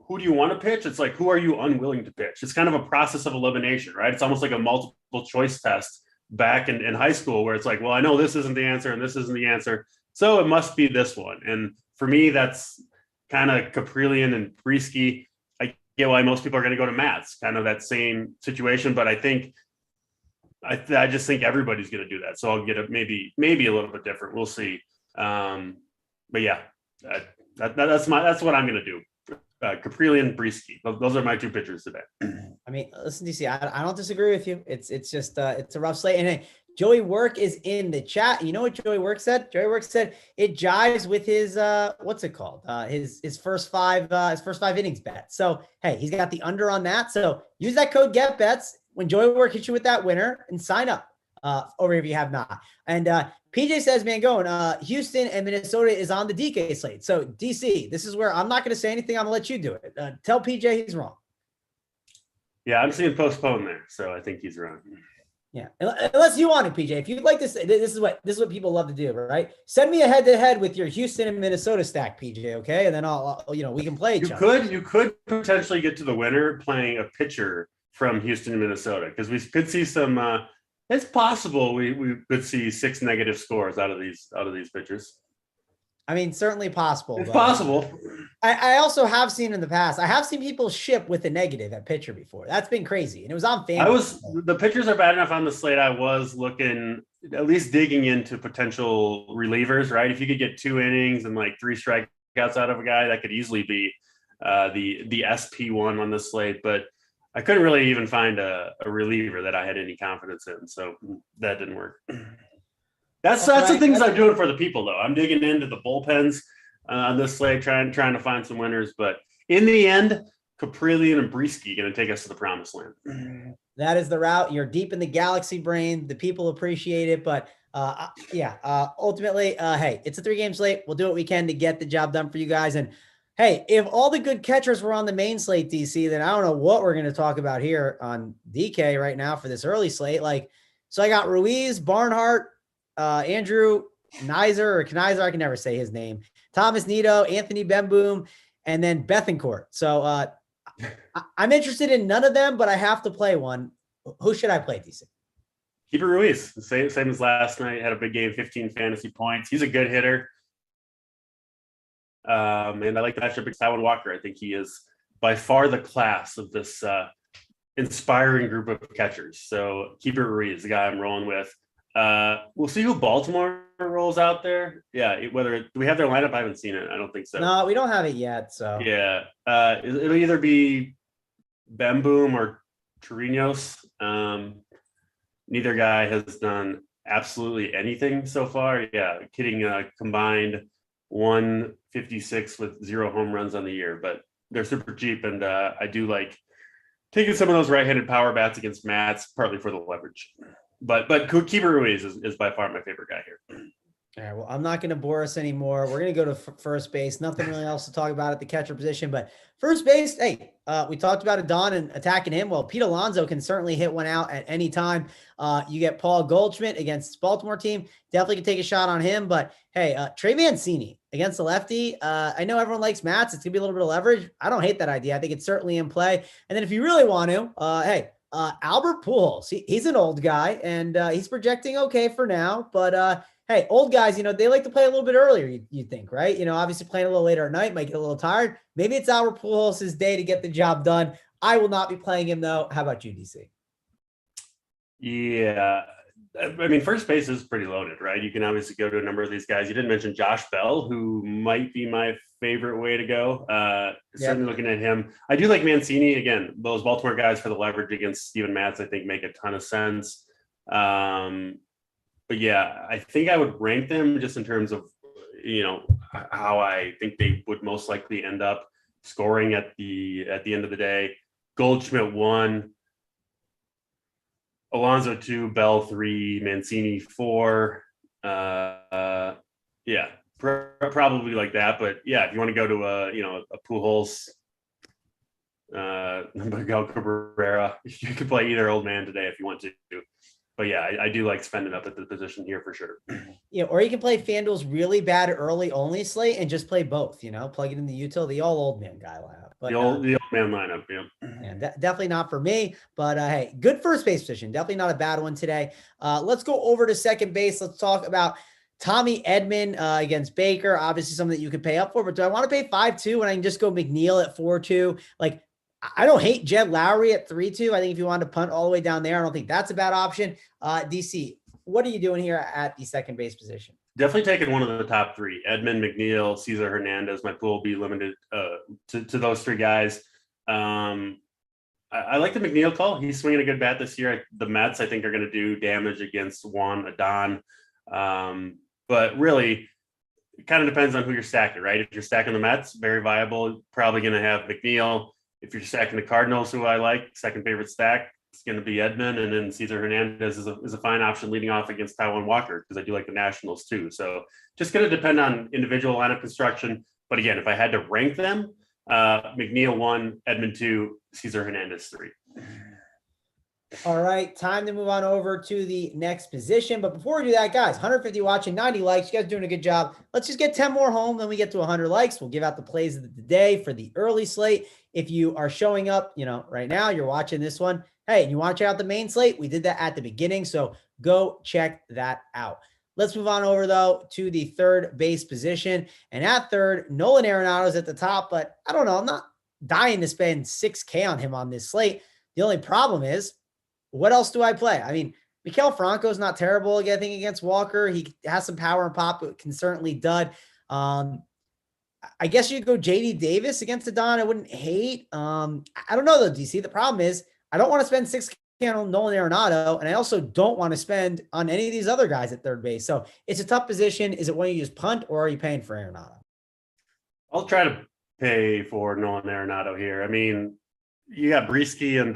who do you want to pitch? It's like, who are you unwilling to pitch? It's kind of a process of elimination, right? It's almost like a multiple choice test back in high school where it's like, well, I know this isn't the answer and this isn't the answer, so it must be this one. And for me, that's kind of Caprillion and Brisky. I get why most people are going to go to Matz, kind of that same situation. But I just think everybody's going to do that. So I'll get it maybe a little bit different. We'll see. But yeah, that's what I'm going to do. Caprillion, Brisky. Those are my 2 pitchers today.
I mean, listen, DC, I don't disagree with you. It's just it's a rough slate. And hey, Joey Work is in the chat. You know what Joey Work said? Joey Work said it jives with his what's it called? His first 5 innings bet. So hey, he's got the under on that. So use that code GetBets when Joey Work hits you with that winner and sign up over if you have not. And PJ says, Mangone, Houston and Minnesota is on the DK slate. So DC, this is where I'm not going to say anything. I'm gonna let you do it. Tell PJ he's wrong.
Yeah, I'm seeing postpone there, so I think he's wrong.
Yeah, unless you want it, PJ. If you'd like to say, this is what people love to do, right? Send me a head-to-head with your Houston and Minnesota stack, PJ. Okay, and then I'll we can play each other.
You could potentially get to the winner playing a pitcher from Houston and Minnesota, because we could see some. It's possible we could see 6 negative scores out of these pitchers.
I mean, certainly possible.
It's possible.
I also have seen in the past, I have seen people ship with a negative at pitcher before. That's been crazy. And it was on FanDuel. The pitchers are bad enough on the slate. I was looking, at least digging into potential relievers, right? If you could get 2 innings and like 3 strikeouts out of a guy, that could easily be the SP1 on the slate. But I couldn't really even find a reliever that I had any confidence in. So that didn't work. That's the things I'm doing for the people, though. I'm digging into the bullpens on this slate, trying to find some winners. But in the end, Caprillion and Brisky going to take us to the promised land. That is the route. You're deep in the galaxy brain. The people appreciate it. But ultimately, hey, it's a 3-game slate. We'll do what we can to get the job done for you guys. And hey, if all the good catchers were on the main slate, DC, then I don't know what we're going to talk about here on DK right now for this early slate. So I got Ruiz, Barnhart, Andrew, Knizer or Knizer, I can never say his name. Thomas Nito, Anthony Bemboom, and then Bethencourt. So I'm interested in none of them, but I have to play one. Who should I play, DC?
Keeper Ruiz, same as last night, had a big game, 15 fantasy points. He's a good hitter. And I like the matchup against Taiwan Walker. I think he is by far the class of this inspiring group of catchers. So Keeper Ruiz, the guy I'm rolling with. We'll see who Baltimore rolls out there. Yeah, do we have their lineup? I haven't seen it. I don't think so.
No, we don't have it yet. So
yeah, it'll either be Bemboom or Chirinos. Neither guy has done absolutely anything so far. Yeah, hitting combined 156 with 0 home runs on the year, but they're super cheap, and I do like taking some of those right-handed power bats against Mats, partly for the leverage. But Keeper Ruiz is by far my favorite guy here.
All right, well, I'm not going to bore us anymore. We're going to go to first base. Nothing really else to talk about at the catcher position, but first base, hey, we talked about Adon and attacking him. Well, Pete Alonso can certainly hit one out at any time. You get Paul Goldschmidt against this Baltimore team. Definitely can take a shot on him, but hey, Trey Mancini against the lefty. I know everyone likes Mats. It's going to be a little bit of leverage. I don't hate that idea. I think it's certainly in play. And then if you really want to, Albert Pujols, he's an old guy, and he's projecting okay for now, but hey, old guys, they like to play a little bit earlier, you think, right? Obviously playing a little later at night might get a little tired. Maybe it's Albert Pujols' day to get the job done. I will not be playing him, though. How about you, DC?
Yeah. I mean, first base is pretty loaded, right? You can obviously go to a number of these guys. You didn't mention Josh Bell, who might be my favorite way to go. Certainly looking at him. I do like Mancini. Again, those Baltimore guys for the leverage against Steven Matz, I think, make a ton of sense. But yeah, I think I would rank them just in terms of, how I think they would most likely end up scoring at the end of the day. Goldschmidt 1, Alonso 2, Bell 3, Mancini 4. Probably like that. But yeah, if you want to go to a Pujols, Miguel Cabrera, you could play either old man today if you want to. But yeah, I do like spending up at the position here for sure.
Yeah, or you can play FanDuel's really bad early only slate and just play both, plug it in the utility, all old man guy lineup. But
the old man lineup, yeah.
Definitely not for me, but hey, good first base position. Definitely not a bad one today. Let's go over to second base. Let's talk about Tommy Edman against Baker. Obviously something that you can pay up for, but do I want to pay 5-2 when I can just go McNeil at 4-2? Like, I don't hate Jed Lowry at 3-2. I think if you wanted to punt all the way down there, I don't think that's a bad option. DC, what are you doing here at the second base position?
Definitely taking one of the top three: Edman, McNeil, Cesar Hernandez. My pool will be limited to those three guys. I like the McNeil call. He's swinging a good bat this year. The Mets, I think, are going to do damage against Juan Adon. But really, it kind of depends on who you're stacking, right? If you're stacking the Mets, very viable, probably going to have McNeil. If you're stacking the Cardinals, who I like, second favorite stack, it's going to be Edman, and then Cesar Hernandez is a fine option leading off against Taiwan Walker, because I do like the Nationals too. So just going to depend on individual lineup construction. But again, if I had to rank them, McNeil 1, Edman 2, Cesar Hernandez 3.
All right, time to move on over to the next position. But before we do that, guys, 150 watching, 90 likes. You guys are doing a good job. Let's just get 10 more home. Then we get to 100 likes. We'll give out the plays of the day for the early slate. If you are showing up, right now, you're watching this one. Hey, you want to check out the main slate? We did that at the beginning, so go check that out. Let's move on over, though, to the third base position. And at third, Nolan Arenado's at the top, but I don't know. I'm not dying to spend $6K on him on this slate. The only problem is, what else do I play? I mean, Miguel Franco's not terrible, I think, against Walker. He has some power and pop, but can certainly dud. I guess you could go JD Davis against Adon. I wouldn't hate. I don't know, though, DC. The problem is I don't want to spend $6K on Nolan Arenado, and I also don't want to spend on any of these other guys at third base. So it's a tough position. Is it when you just punt, or are you paying for Arenado?
I'll try to pay for Nolan Arenado here. I mean, you got Brisky and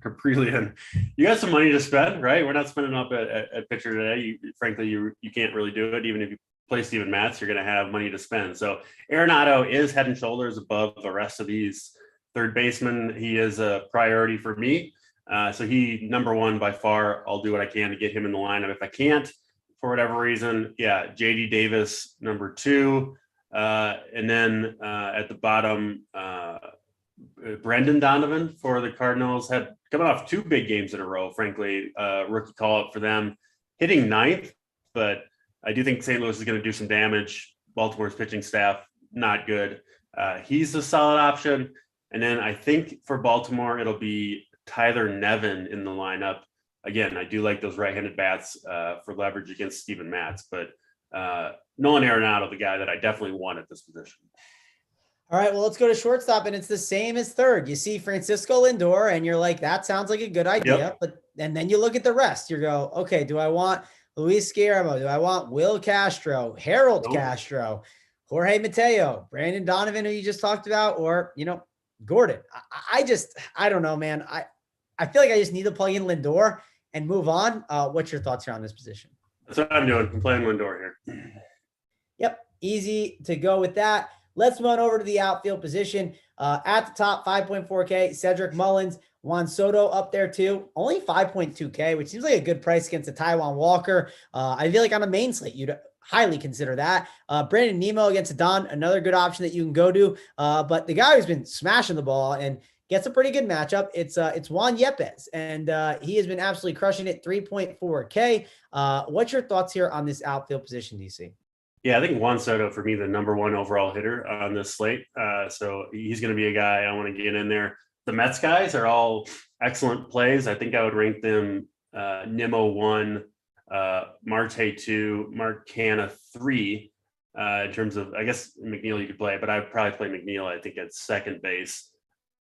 Caprillion. You got some money to spend, right? We're not spending up at pitcher today. Frankly, you can't really do it. Even if you play Steven Matz, you're going to have money to spend. So Arenado is head and shoulders above the rest of these third basemen. He is a priority for me. So he, number one by far. I'll do what I can to get him in the lineup. If I can't, for whatever reason. Yeah, JD Davis, number 2. And then at the bottom, Brendan Donovan for the Cardinals had coming off 2 big games in a row, frankly, rookie call up for them, hitting 9th, but I do think St. Louis is going to do some damage. Baltimore's pitching staff, not good. He's a solid option. And then I think for Baltimore, it'll be Tyler Nevin in the lineup. Again, I do like those right-handed bats for leverage against Steven Matz, but Nolan Arenado, the guy that I definitely want at this position.
All right, well, let's go to shortstop, and it's the same as third. You see Francisco Lindor, and you're like, that sounds like a good idea. Yep. And then you look at the rest. You go, okay, do I want Luis Guillermo? Do I want Will Castro, Harold Castro, Jorge Mateo, Brandon Donovan, who you just talked about, or, Gordon? I don't know, man. I feel like I just need to plug in Lindor and move on. What's your thoughts here on this position?
That's what I'm doing. I'm playing Lindor here.
Yep, easy to go with that. Let's run over to the outfield position. At the top, 5.4K, Cedric Mullins. Juan Soto up there too. Only 5.2K, which seems like a good price against a Taijuan Walker. I feel like on a main slate, you'd highly consider that. Brandon Nimmo against Adon, another good option that you can go to. But the guy who's been smashing the ball and gets a pretty good matchup, it's Juan Yepez, and he has been absolutely crushing it, 3.4K. What's your thoughts here on this outfield position, DC?
Yeah, I think Juan Soto, for me, the number 1 overall hitter on this slate. So he's going to be a guy I want to get in there. The Mets guys are all excellent plays. I think I would rank them Nimmo 1, Marte 2, Marcana 3 in terms of, I guess, McNeil you could play, but I'd probably play McNeil, I think, at second base.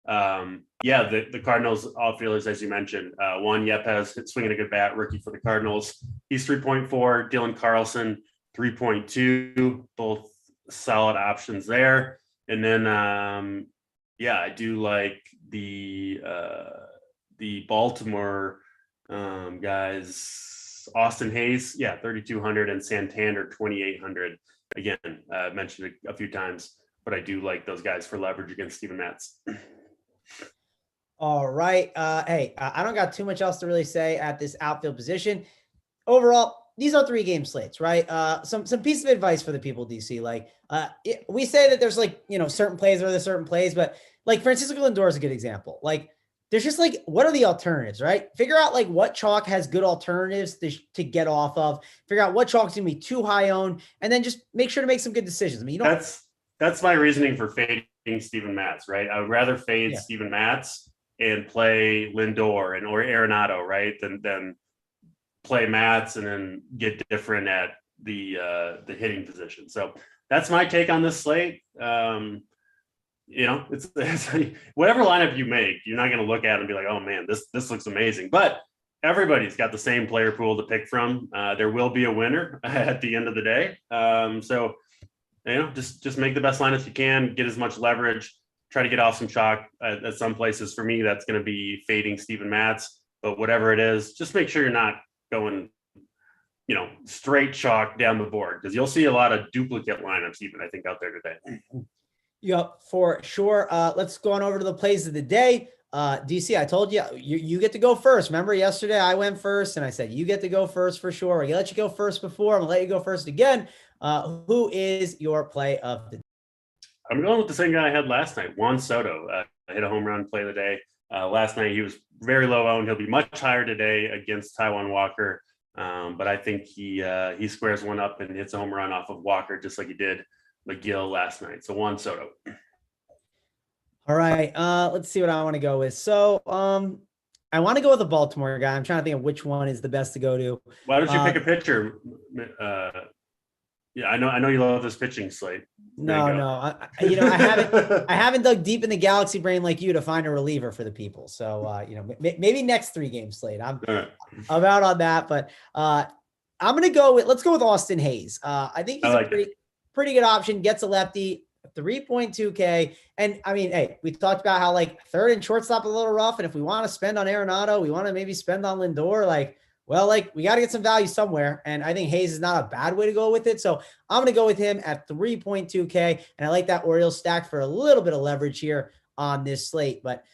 The Cardinals outfielders, as you mentioned, Juan Yepez swinging a good bat, rookie for the Cardinals. He's 3.4. Dylan Carlson, 3.2, both solid options there. And then, I do like the Baltimore guys, Austin Hayes, 3,200, and Santander, 2,800. Again, mentioned it a few times, but I do like those guys for leverage against Steven Matz.
All right. Hey, I don't got too much else to really say at this outfield position. Overall, these are 3-game slates, right? Some piece of advice for the people, DC. Like, we say that there's certain plays or there's certain plays, but like Francisco Lindor is a good example. Like, there's just what are the alternatives, right? Figure out what chalk has good alternatives to get off of. Figure out what chalk's gonna be too high owned, and then just make sure to make some good decisions. I mean,
that's my reasoning for fading Steven Matz, right? I would rather fade Steven Matz and play Lindor or Arenado, right? Than play Matz and then get different at the hitting position. So that's my take on this slate. It's whatever lineup you make, you're not going to look at it and be like, oh man, this looks amazing. But everybody's got the same player pool to pick from. There will be a winner at the end of the day. So just make the best lineups you can, get as much leverage, try to get off some chalk at some places. For me, that's going to be fading Steven Matz. But whatever it is, just make sure you're not going, straight chalk down the board, because you'll see a lot of duplicate lineups even, I think, out there today.
Yep, for sure. Let's go on over to the plays of the day. DC, I told you, you get to go first. Remember yesterday I went first and I said, you get to go first for sure. We're gonna let you go first before. I'm gonna let you go first again. Who is your play of the day?
I'm going with the same guy I had last night, Juan Soto. Hit a home run play of the day. Last night he was very low owned. He'll be much higher today against Taijuan Walker. But I think he squares one up and hits a home run off of Walker, just like he did McGill last night. So Juan Soto.
All right. Let's see what I want to go with. So I want to go with a Baltimore guy. I'm trying to think of which one is the best to go to.
Why don't you pick a pitcher? I know you love this pitching slate.
No. I haven't dug deep in the galaxy brain like you to find a reliever for the people. So maybe next 3-game slate. I'm out on that, but I'm gonna go with. Let's go with Austin Hayes. I think he's a pretty good option. Gets a lefty, 3.2K. And I mean, hey, we talked about how third and shortstop a little rough. And if we want to spend on Arenado, we want to maybe spend on Lindor. We got to get some value somewhere. And I think Hayes is not a bad way to go with it. So I'm going to go with him at 3.2K. And I like that Orioles stack for a little bit of leverage here on this slate. But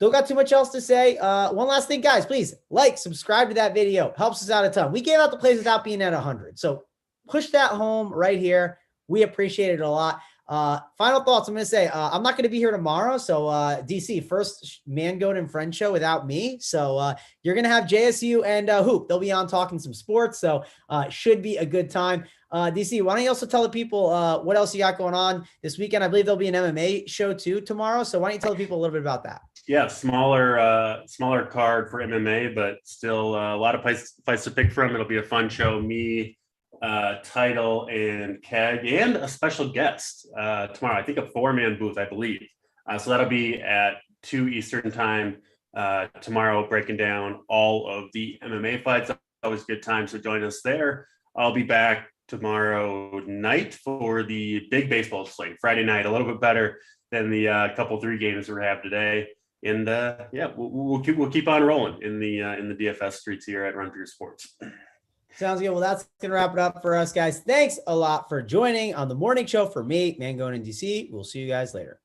Don't got too much else to say. One last thing, guys, please like, subscribe to that video. Helps us out a ton. We gave out the plays without being at 100. So push that home right here. We appreciate it a lot. Final thoughts. I'm going to say, I'm not going to be here tomorrow. So, DC, first Mangone and Friend show without me. So, you're going to have JSU and Hoop. They'll be on talking some sports. So, should be a good time. DC, why don't you also tell the people what else you got going on this weekend? I believe there'll be an MMA show too tomorrow. So, why don't you tell the people a little bit about that?
Yeah, smaller card for MMA, but still a lot of fights to pick from. It'll be a fun show. Me, Title, and Keg, and a special guest tomorrow. I think a 4-man booth, I believe. So that'll be at 2 Eastern time tomorrow, breaking down all of the MMA fights. Always a good time, so join us there. I'll be back tomorrow night for the big baseball slate. Friday night, a little bit better than the couple 3 games we have today. And yeah, we'll keep on rolling in the DFS streets here at Run Pure Sports.
Sounds good. Well, that's going to wrap it up for us, guys. Thanks a lot for joining on the morning show. For me, Mangone and DC. We'll see you guys later.